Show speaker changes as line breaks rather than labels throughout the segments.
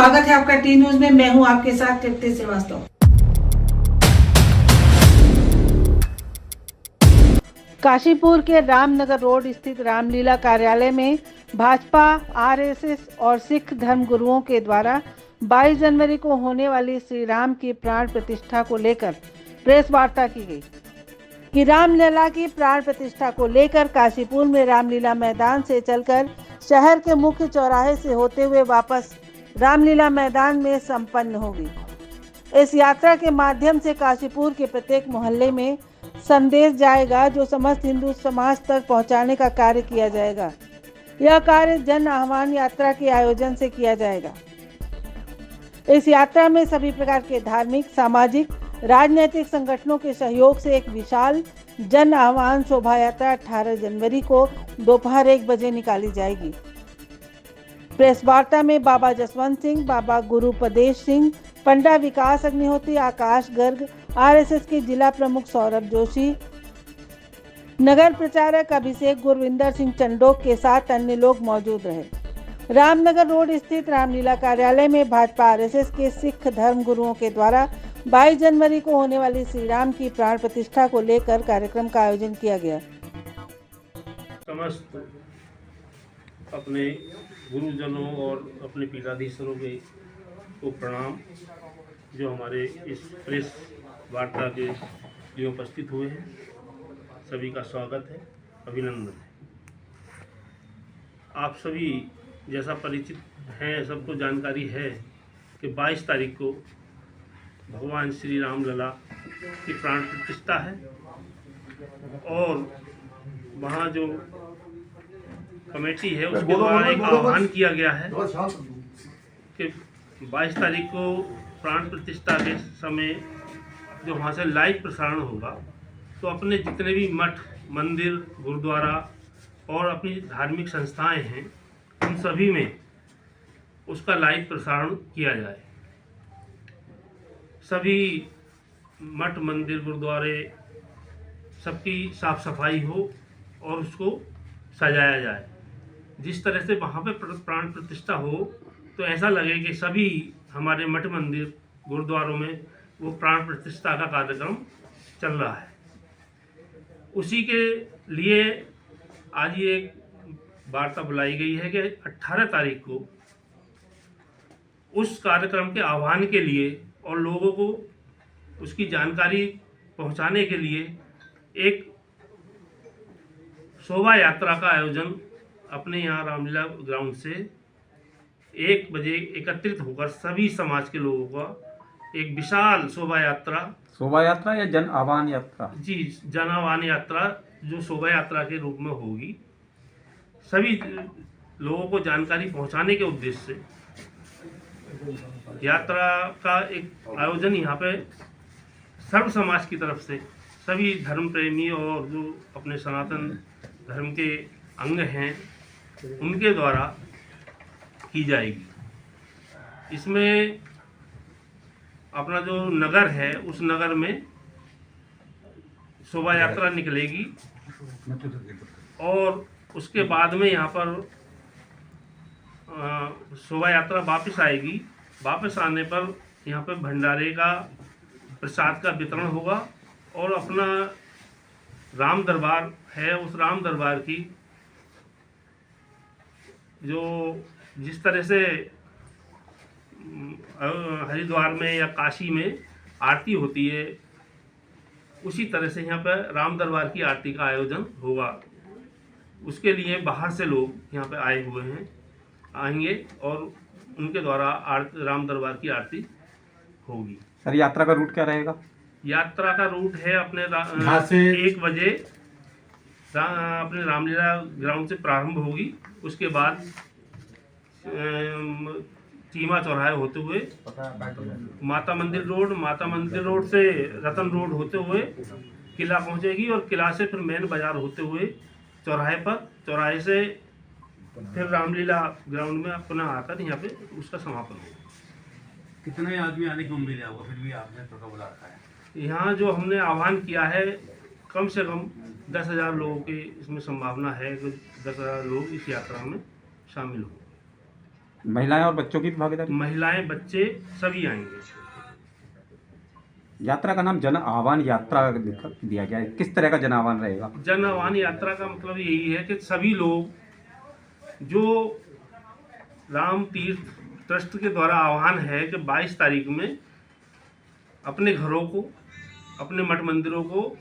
स्वागत है आपका टी न्यूज में। मैं हूं आपके साथ तृप्ति श्रीवास्तव। काशीपुर के रामनगर रोड स्थित रामलीला कार्यालय में भाजपा, आरएसएस और सिख धर्म गुरुओं के द्वारा 22 जनवरी को होने वाली श्री राम की प्राण प्रतिष्ठा को लेकर प्रेस वार्ता की गई कि रामलीला की प्राण प्रतिष्ठा को लेकर काशीपुर में रामलीला मैदान से चलकर शहर के मुख्य चौराहे से होते हुए वापस रामलीला मैदान में संपन्न होगी। इस यात्रा के माध्यम से काशीपुर के प्रत्येक मोहल्ले में संदेश जाएगा, जो समस्त हिंदू समाज तक पहुंचाने का कार्य किया जाएगा। यह कार्य जन आह्वान यात्रा के आयोजन से किया जाएगा। इस यात्रा में सभी प्रकार के धार्मिक, सामाजिक, राजनीतिक संगठनों के सहयोग से एक विशाल जन आह्वान शोभा यात्रा 18 जनवरी को दोपहर 1 बजे निकाली जाएगी। प्रेस वार्ता में बाबा जसवंत सिंह, बाबा गुरुपदेश सिंह, पंडा विकास अग्निहोत्री, आकाश गर्ग, आरएसएस के जिला प्रमुख सौरभ जोशी, नगर प्रचारक अभिषेक गुरविंदर सिंह चंडोक के साथ अन्य लोग मौजूद रहे। रामनगर रोड स्थित रामलीला कार्यालय में भाजपा, आरएसएस के सिख धर्म गुरुओं के द्वारा 22 जनवरी को होने वाली श्री राम की प्राण प्रतिष्ठा को लेकर कार्यक्रम का आयोजन किया गया।
समस्त अपने गुरुजनों और अपने पीठाधीश्वरों को प्रणाम, जो हमारे इस प्रेस वार्ता के लिए उपस्थित हुए हैं। सभी का स्वागत है, अभिनंदन है। आप सभी जैसा परिचित हैं, सबको जानकारी है कि 22 तारीख को भगवान श्री राम लला की प्राण प्रतिष्ठा है और वहाँ जो कमेटी है उसके द्वारा एक आह्वान किया गया है कि 22 तारीख को प्राण प्रतिष्ठा के समय जो वहाँ से लाइव प्रसारण होगा, तो अपने जितने भी मठ, मंदिर, गुरुद्वारा और अपनी धार्मिक संस्थाएं हैं, उन सभी में उसका लाइव प्रसारण किया जाए। सभी मठ, मंदिर, गुरुद्वारे सबकी साफ सफाई हो और उसको सजाया जाए। जिस तरह से वहाँ पे प्राण प्रतिष्ठा हो तो ऐसा लगे कि सभी हमारे मठ, मंदिर, गुरुद्वारों में वो प्राण प्रतिष्ठा का कार्यक्रम चल रहा है। उसी के लिए आज ये वार्ता बुलाई गई है कि 18 तारीख को उस कार्यक्रम के आह्वान के लिए और लोगों को उसकी जानकारी पहुंचाने के लिए एक शोभा यात्रा का आयोजन अपने यहाँ रामलीला ग्राउंड से 1 बजे एकत्रित होकर सभी समाज के लोगों का एक विशाल शोभा यात्रा
या जन आह्वान यात्रा?
जी, जन आह्वान यात्रा जो शोभा यात्रा के रूप में होगी, सभी लोगों को जानकारी पहुंचाने के उद्देश्य से यात्रा का एक आयोजन यहाँ पे सर्व समाज की तरफ से सभी धर्म प्रेमी और जो अपने सनातन धर्म के अंग हैं उनके द्वारा की जाएगी। इसमें अपना जो नगर है उस नगर में शोभा यात्रा निकलेगी और उसके बाद में यहाँ पर शोभा यात्रा वापस आएगी। वापस आने पर यहाँ पर भंडारे का, प्रसाद का वितरण होगा और अपना राम दरबार है, उस राम दरबार की जो जिस तरह से हरिद्वार में या काशी में आरती होती है, उसी तरह से यहाँ पर राम दरबार की आरती का आयोजन होगा। उसके लिए बाहर से लोग यहाँ पे आए हुए हैं, आएंगे और उनके द्वारा राम दरबार की आरती होगी।
सर, यात्रा का रूट क्या रहेगा?
यात्रा का रूट है अपने 1 बजे अपने रामलीला ग्राउंड से प्रारंभ होगी। उसके बाद चीमा चौराहे होते हुए माता मंदिर रोड से रतन रोड होते हुए किला पहुंचेगी और किला से फिर मेन बाजार होते हुए चौराहे से फिर रामलीला ग्राउंड में अपना आकर यहाँ पे उसका समापन होगा।
कितने आदमी आने की उम्मीद है आपको? फिर भी आपने तो बुला रखा है।
यहाँ जो हमने आह्वान किया है, कम से कम 10,000 लोगों की इसमें संभावना है कि 10,000 लोग इस यात्रा में शामिल हों।
महिलाएं और बच्चों की भी भागीदारी?
महिलाएं, बच्चे सभी आएंगे।
यात्रा का नाम जन आह्वान यात्रा दिया गया है, किस तरह का जन आह्वान रहेगा?
जन आह्वान यात्रा का मतलब यही है कि सभी लोग जो राम तीर्थ ट्रस्ट के द्वारा आह्वान है कि 22 तारीख में अपने घरों को, अपने मठ मंदिरों को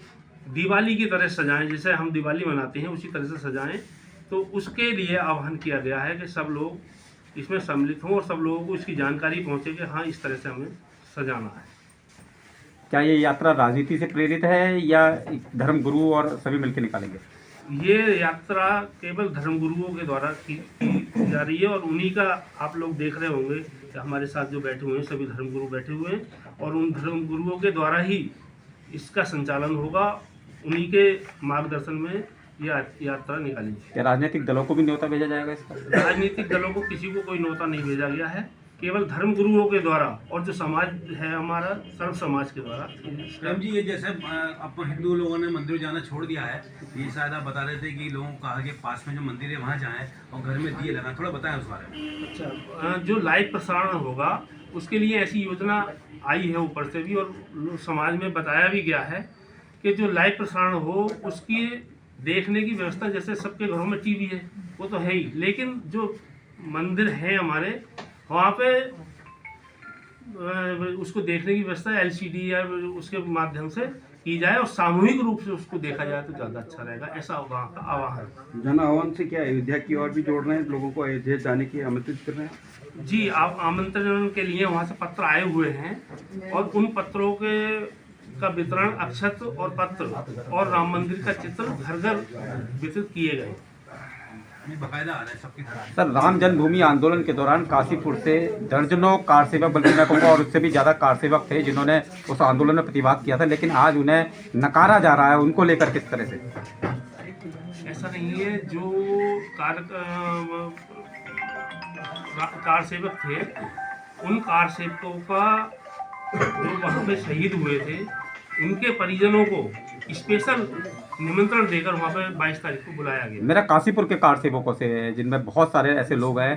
दिवाली की तरह सजाएं, जैसे हम दिवाली मनाते हैं उसी तरह से सजाएं। तो उसके लिए आह्वान किया गया है कि सब लोग इसमें सम्मिलित हों और सब लोगों को इसकी जानकारी पहुंचे कि हाँ इस तरह से हमें सजाना है।
क्या ये यात्रा राजनीति से प्रेरित है या धर्म गुरु और सभी मिलकर निकालेंगे?
ये यात्रा केवल धर्मगुरुओं के द्वारा की जा रही है और उन्हीं का आप लोग देख रहे होंगे कि हमारे साथ जो बैठे हुए हैं सभी धर्मगुरु बैठे हुए हैं और उन धर्मगुरुओं के द्वारा ही इसका संचालन होगा। उन्हीं के मार्गदर्शन में यह यात्रा निकाली जाएगी।
क्या राजनीतिक दलों को भी न्योता भेजा जाएगा इसका?
राजनीतिक दलों को किसी को कोई न्योता नहीं भेजा गया है, केवल धर्मगुरुओं के द्वारा और जो समाज है हमारा सर्व समाज के द्वारा।
मैम जी, ये जैसे अब हिंदू लोगों ने मंदिर जाना छोड़ दिया है, ये शायद आप बता रहे थे कि लोगों को कहा कि पास में जो मंदिर है वहाँ जाएं और घर में दिए लगाएं, थोड़ा बताएं उस बारे में।
अच्छा, जो लाइव प्रसारण होगा उसके लिए ऐसी योजना आई है ऊपर से भी और समाज में बताया भी गया है कि जो लाइव प्रसारण हो उसकी देखने की व्यवस्था, जैसे सबके घरों में टीवी है वो तो है ही, लेकिन जो मंदिर हैं हमारे वहाँ पे उसको देखने की व्यवस्था LCD या उसके माध्यम से की जाए और सामूहिक रूप से उसको देखा जाए तो ज़्यादा अच्छा रहेगा, ऐसा वहाँ का आह्वान।
जन आह्वान से क्या अयोध्या की ओर भी जोड़ रहे हैं लोगों को, अयोध्या जाने की आमंत्रित कर रहे हैं?
जी, आप आमंत्रण के लिए वहाँ से पत्र आए हुए हैं और उन पत्रों के का वितरण, अक्षत और पत्र और राम मंदिर का चित्र घर घर वितरित किए गए।
बाकायदा आ रहा है सबकी तरह।
सर, राम जन्मभूमि आंदोलन के दौरान काशीपुर से दर्जनों कार सेवक, बल्कि मैं कहूँगा और उससे भी ज़्यादा कार सेवक थे जिन्होंने उस आंदोलन में प्रतिवाद किया था, लेकिन आज उन्हें नकारा जा रहा है। उनको लेकर किस तरह से?
ऐसा नहीं है, जो कार सेवक थे उन कार सेवकों का जो वहाँ पे शहीद हुए थे उनके परिजनों को स्पेशल निमंत्रण देकर वहाँ पे 22 तारीख को बुलाया गया।
मेरा काशीपुर के कार सेवकों से है, जिनमें बहुत सारे ऐसे लोग हैं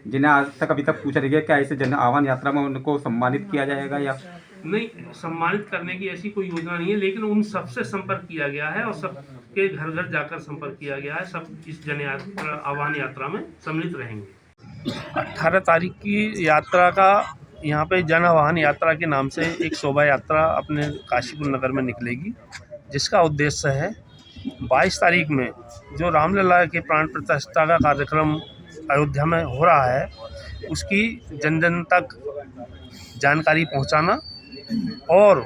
जिन्हें आज तक अभी तक पूछा नहीं गया क्या ऐसे जन आह्वान यात्रा में उनको सम्मानित किया जाएगा या
नहीं। सम्मानित करने की ऐसी कोई योजना नहीं है, लेकिन उन सबसे संपर्क किया गया है और सबके घर घर जाकर संपर्क किया गया है। सब इस जन आह्वान यात्रा में सम्मिलित रहेंगे। 18 तारीख की यात्रा का यहाँ पे जन आह्वान यात्रा के नाम से एक शोभा यात्रा अपने काशीपुर नगर में निकलेगी, जिसका उद्देश्य है 22 तारीख में जो रामलला के प्राण प्रतिष्ठा का कार्यक्रम अयोध्या में हो रहा है उसकी जन जन तक जानकारी पहुंचाना और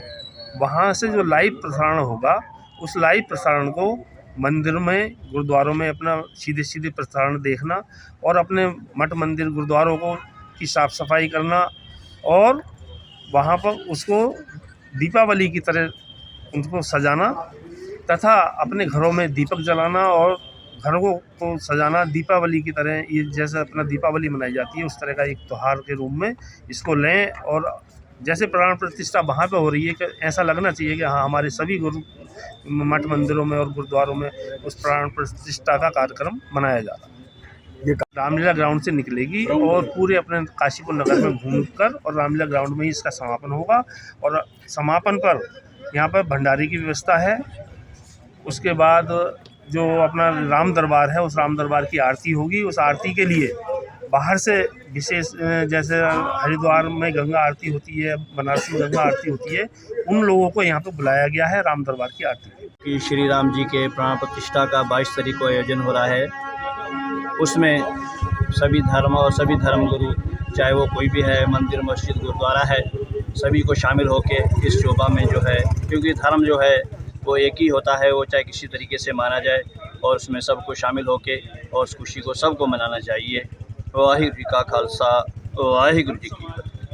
वहां से जो लाइव प्रसारण होगा उस लाइव प्रसारण को मंदिर में, गुरुद्वारों में अपना सीधे सीधे प्रसारण देखना और अपने मठ मंदिर गुरुद्वारों को की साफ़ सफाई करना और वहाँ पर उसको दीपावली की तरह उनको सजाना तथा अपने घरों में दीपक जलाना और घरों को सजाना दीपावली की तरह, ये जैसे अपना दीपावली मनाई जाती है उस तरह का एक त्यौहार के रूप में इसको लें। और जैसे प्राण प्रतिष्ठा वहाँ पे हो रही है कि ऐसा लगना चाहिए कि हाँ हमारे सभी गुरु मठ मंदिरों में और गुरुद्वारों में उस प्राण प्रतिष्ठा का कार्यक्रम मनाया जा रहा है। ये रामलीला ग्राउंड से निकलेगी और पूरे अपने काशीपुर नगर में घूमकर और रामलीला ग्राउंड में ही इसका समापन होगा। और समापन पर यहाँ पर भंडारे की व्यवस्था है। उसके बाद जो अपना राम दरबार है उस राम दरबार की आरती होगी। उस आरती के लिए बाहर से विशेष, जैसे हरिद्वार में गंगा आरती होती है, बनारस में गंगा आरती होती है, उन लोगों को यहाँ पे बुलाया गया है राम दरबार की आरती
कि श्री राम जी के प्राण प्रतिष्ठा का 22 तारीख को आयोजन हो रहा है। उसमें सभी धर्म और सभी धर्मगुरु, चाहे वो कोई भी है, मंदिर मस्जिद गुरुद्वारा है, सभी को शामिल होकर इस शोभा में जो है, क्योंकि धर्म जो है वो एक ही होता है, वो चाहे किसी तरीके से माना जाए और उसमें सबको शामिल होकर और उस खुशी को सबको मनाना चाहिए। वाहिगुरू जी का खालसा, वाहिगुरू जी की